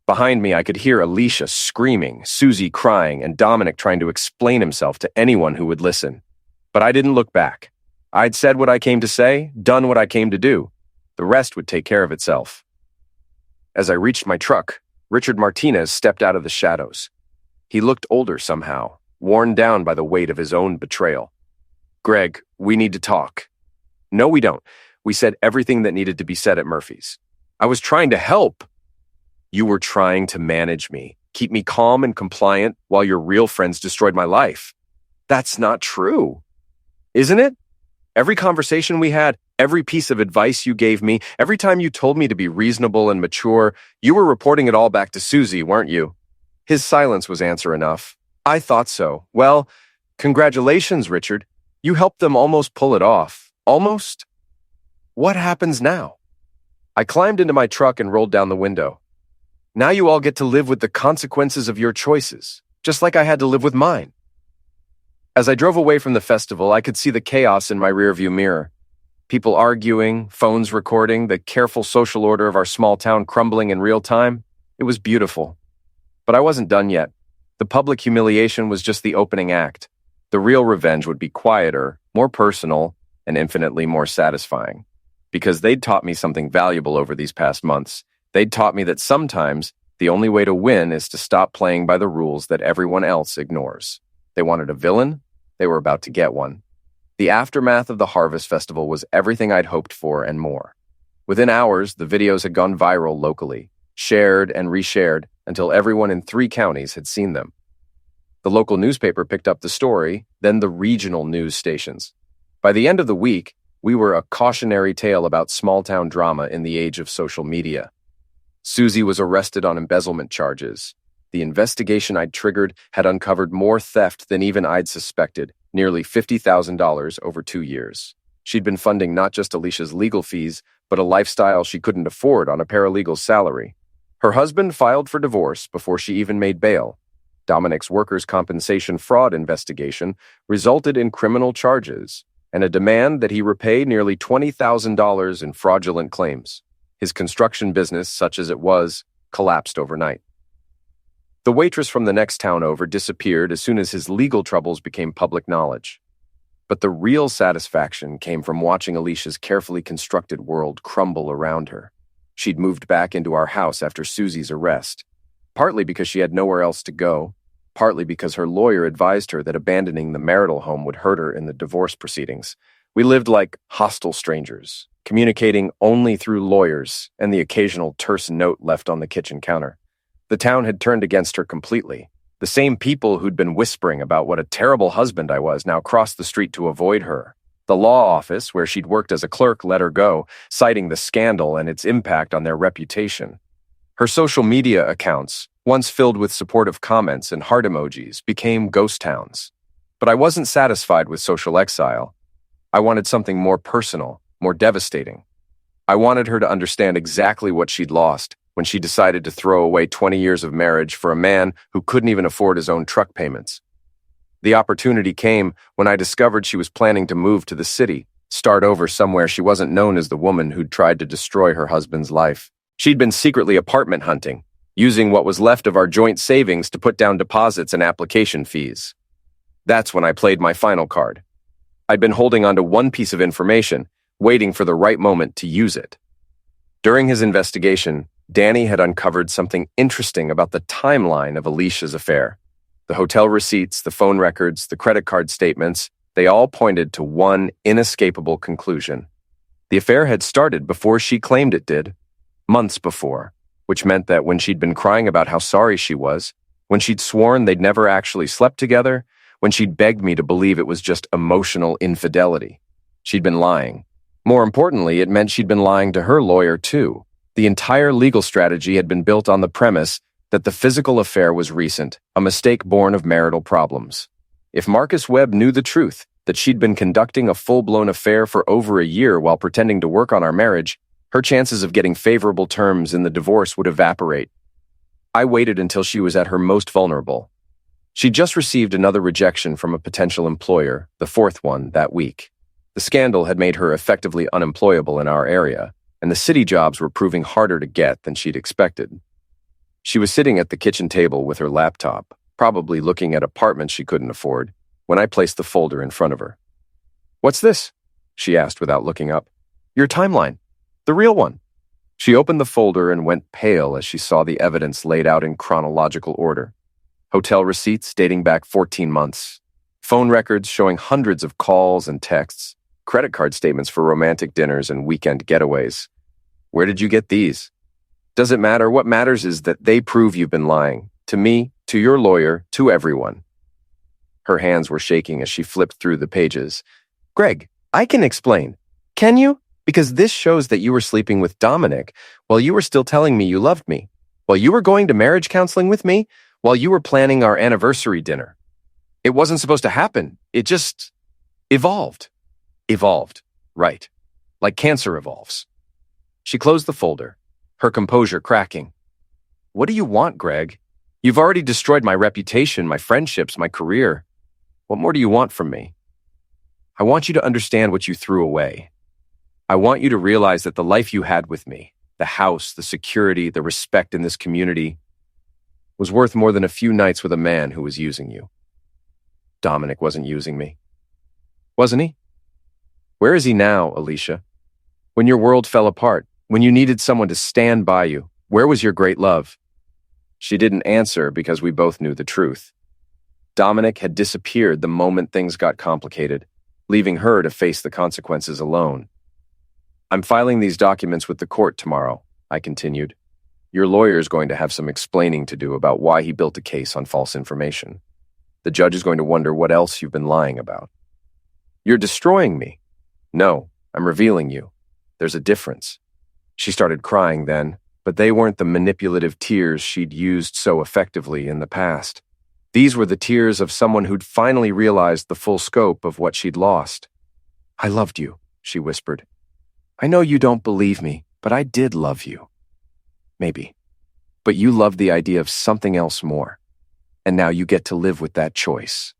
Behind me, I could hear Alicia screaming, Susie crying, and Dominic trying to explain himself to anyone who would listen. But I didn't look back. I'd said what I came to say, done what I came to do. The rest would take care of itself. As I reached my truck, Richard Martinez stepped out of the shadows. He looked older somehow, worn down by the weight of his own betrayal. Greg, we need to talk. No, we don't. We said everything that needed to be said at Murphy's. I was trying to help. You were trying to manage me, keep me calm and compliant while your real friends destroyed my life. That's not true. Isn't it? Every conversation we had, every piece of advice you gave me, every time you told me to be reasonable and mature, you were reporting it all back to Susie, weren't you? His silence was answer enough. I thought so. Well, congratulations, Richard. You helped them almost pull it off. Almost? What happens now? I climbed into my truck and rolled down the window. Now you all get to live with the consequences of your choices, just like I had to live with mine. As I drove away from the festival, I could see the chaos in my rearview mirror. People arguing, phones recording, the careful social order of our small town crumbling in real time. It was beautiful. But I wasn't done yet. The public humiliation was just the opening act. The real revenge would be quieter, more personal, and infinitely more satisfying. Because they'd taught me something valuable over these past months. They'd taught me that sometimes the only way to win is to stop playing by the rules that everyone else ignores. They wanted a villain. They were about to get one. The aftermath of the Harvest Festival was everything I'd hoped for and more. Within hours, the videos had gone viral locally, shared and reshared until everyone in 3 counties had seen them. The local newspaper picked up the story, then the regional news stations. By the end of the week, we were a cautionary tale about small-town drama in the age of social media. Susie was arrested on embezzlement charges. The investigation I'd triggered had uncovered more theft than even I'd suspected, nearly $50,000 over 2 years. She'd been funding not just Alicia's legal fees, but a lifestyle she couldn't afford on a paralegal's salary. Her husband filed for divorce before she even made bail. Dominic's workers' compensation fraud investigation resulted in criminal charges and a demand that he repay nearly $20,000 in fraudulent claims. His construction business, such as it was, collapsed overnight. The waitress from the next town over disappeared as soon as his legal troubles became public knowledge. But the real satisfaction came from watching Alicia's carefully constructed world crumble around her. She'd moved back into our house after Susie's arrest, partly because she had nowhere else to go, partly because her lawyer advised her that abandoning the marital home would hurt her in the divorce proceedings. We lived like hostile strangers, communicating only through lawyers and the occasional terse note left on the kitchen counter. The town had turned against her completely. The same people who'd been whispering about what a terrible husband I was now crossed the street to avoid her. The law office, where she'd worked as a clerk, let her go, citing the scandal and its impact on their reputation. Her social media accounts, once filled with supportive comments and heart emojis, became ghost towns. But I wasn't satisfied with social exile. I wanted something more personal, more devastating. I wanted her to understand exactly what she'd lost when she decided to throw away 20 years of marriage for a man who couldn't even afford his own truck payments. The opportunity came when I discovered she was planning to move to the city, start over somewhere she wasn't known as the woman who'd tried to destroy her husband's life. She'd been secretly apartment hunting, using what was left of our joint savings to put down deposits and application fees. That's when I played my final card. I'd been holding on to one piece of information, waiting for the right moment to use it. During his investigation, Danny had uncovered something interesting about the timeline of Alicia's affair. The hotel receipts, the phone records, the credit card statements, they all pointed to one inescapable conclusion. The affair had started before she claimed it did, months before, which meant that when she'd been crying about how sorry she was, when she'd sworn they'd never actually slept together, when she'd begged me to believe it was just emotional infidelity, she'd been lying. More importantly, it meant she'd been lying to her lawyer too. The entire legal strategy had been built on the premise that the physical affair was recent, a mistake born of marital problems. If Marcus Webb knew the truth, that she'd been conducting a full-blown affair for over a year while pretending to work on our marriage, her chances of getting favorable terms in the divorce would evaporate. I waited until she was at her most vulnerable. She'd just received another rejection from a potential employer, the fourth one, that week. The scandal had made her effectively unemployable in our area, and the city jobs were proving harder to get than she'd expected. She was sitting at the kitchen table with her laptop, probably looking at apartments she couldn't afford, when I placed the folder in front of her. "What's this?" she asked without looking up. "Your timeline. The real one." She opened the folder and went pale as she saw the evidence laid out in chronological order. Hotel receipts dating back 14 months, phone records showing hundreds of calls and texts, credit card statements for romantic dinners and weekend getaways. "Where did you get these?" "Does it matter? What matters is that they prove you've been lying. To me, to your lawyer, to everyone." Her hands were shaking as she flipped through the pages. "Greg, I can explain. Can you? Because this shows that you were sleeping with Dominic while you were still telling me you loved me, while you were going to marriage counseling with me, while you were planning our anniversary dinner. It wasn't supposed to happen. It just evolved. Evolved. Right. Like cancer evolves." She closed the folder, her composure cracking. "What do you want, Greg? You've already destroyed my reputation, my friendships, my career. What more do you want from me? I want you to understand what you threw away. I want you to realize that the life you had with me, the house, the security, the respect in this community, was worth more than a few nights with a man who was using you." Dominic wasn't using me. Wasn't he? Where is he now, Alicia? When your world fell apart, when you needed someone to stand by you, where was your great love? She didn't answer because we both knew the truth. Dominic had disappeared the moment things got complicated, leaving her to face the consequences alone. "I'm filing these documents with the court tomorrow," I continued. "Your lawyer's going to have some explaining to do about why he built a case on false information. The judge is going to wonder what else you've been lying about. You're destroying me. No, I'm revealing you. There's a difference. She started crying then, but they weren't the manipulative tears she'd used so effectively in the past. These were the tears of someone who'd finally realized the full scope of what she'd lost. I loved you, she whispered. I know you don't believe me, but I did love you. Maybe. But you loved the idea of something else more. And now you get to live with that choice.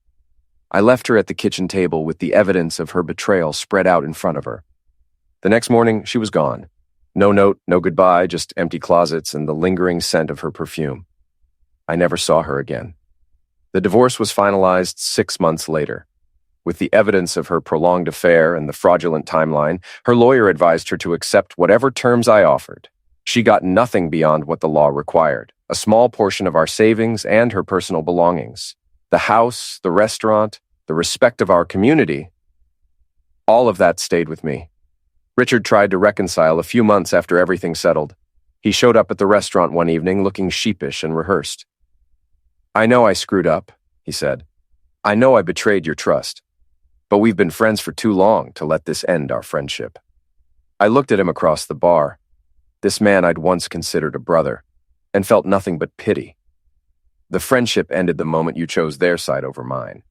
I left her at the kitchen table with the evidence of her betrayal spread out in front of her. The next morning, she was gone. No note, no goodbye, just empty closets and the lingering scent of her perfume. I never saw her again. The divorce was finalized 6 months later. With the evidence of her prolonged affair and the fraudulent timeline, her lawyer advised her to accept whatever terms I offered. She got nothing beyond what the law required, a small portion of our savings and her personal belongings. The house, the restaurant, the respect of our community, all of that stayed with me. Richard tried to reconcile a few months after everything settled. He showed up at the restaurant one evening looking sheepish and rehearsed. I know I screwed up, he said. I know I betrayed your trust. But we've been friends for too long to let this end our friendship. I looked at him across the bar, this man I'd once considered a brother, and felt nothing but pity. The friendship ended the moment you chose their side over mine.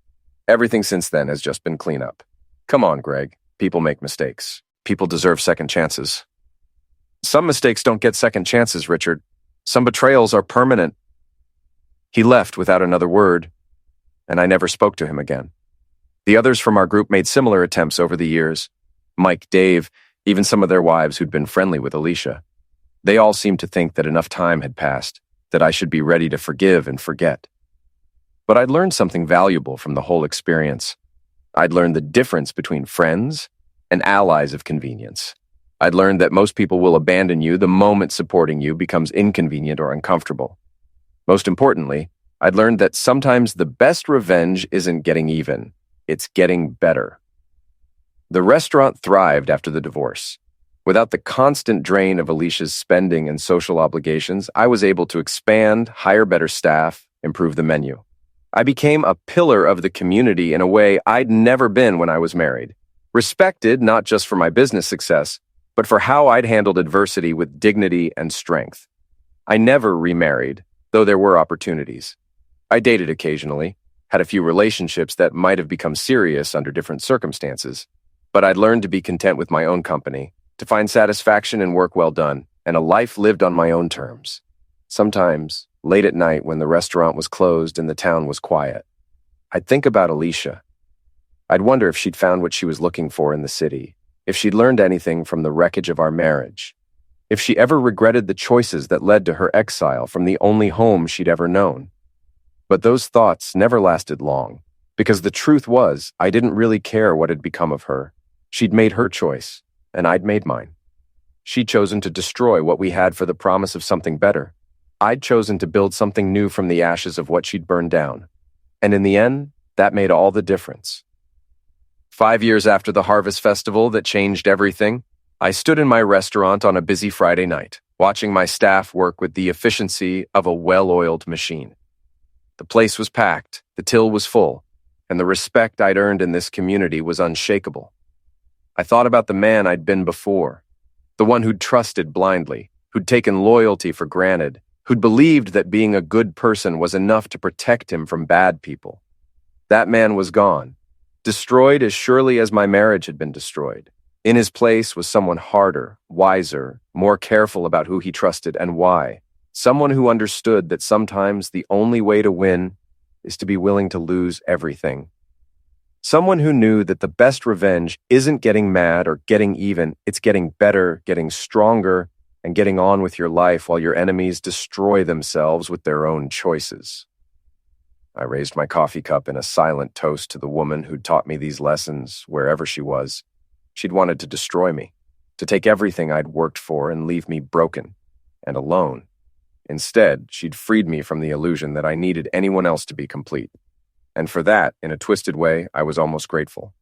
Everything since then has just been cleanup. Come on, Greg. People make mistakes. People deserve second chances. Some mistakes don't get second chances, Richard. Some betrayals are permanent. He left without another word, and I never spoke to him again. The others from our group made similar attempts over the years. Mike, Dave, even some of their wives who'd been friendly with Alicia. They all seemed to think that enough time had passed, that I should be ready to forgive and forget. But I'd learned something valuable from the whole experience. I'd learned the difference between friends and allies of convenience. I'd learned that most people will abandon you the moment supporting you becomes inconvenient or uncomfortable. Most importantly, I'd learned that sometimes the best revenge isn't getting even, it's getting better. The restaurant thrived after the divorce. Without the constant drain of Alicia's spending and social obligations, I was able to expand, hire better staff, improve the menu. I became a pillar of the community in a way I'd never been when I was married. Respected not just for my business success, but for how I'd handled adversity with dignity and strength. I never remarried, though there were opportunities. I dated occasionally, had a few relationships that might have become serious under different circumstances, but I'd learned to be content with my own company, to find satisfaction in work well done, and a life lived on my own terms. Sometimes, late at night when the restaurant was closed and the town was quiet, I'd think about Alicia. I'd wonder if she'd found what she was looking for in the city, if she'd learned anything from the wreckage of our marriage, if she ever regretted the choices that led to her exile from the only home she'd ever known. But those thoughts never lasted long, because the truth was I didn't really care what had become of her. She'd made her choice, and I'd made mine. She'd chosen to destroy what we had for the promise of something better. I'd chosen to build something new from the ashes of what she'd burned down. And in the end, that made all the difference. 5 years after the Harvest Festival that changed everything, I stood in my restaurant on a busy Friday night, watching my staff work with the efficiency of a well-oiled machine. The place was packed, the till was full, and the respect I'd earned in this community was unshakable. I thought about the man I'd been before, the one who'd trusted blindly, who'd taken loyalty for granted, who'd believed that being a good person was enough to protect him from bad people. That man was gone, destroyed as surely as my marriage had been destroyed. In his place was someone harder, wiser, more careful about who he trusted and why. Someone who understood that sometimes the only way to win is to be willing to lose everything. Someone who knew that the best revenge isn't getting mad or getting even, it's getting better, getting stronger, and getting on with your life while your enemies destroy themselves with their own choices. I raised my coffee cup in a silent toast to the woman who'd taught me these lessons wherever she was. She'd wanted to destroy me, to take everything I'd worked for and leave me broken and alone. Instead, she'd freed me from the illusion that I needed anyone else to be complete. And for that, in a twisted way, I was almost grateful.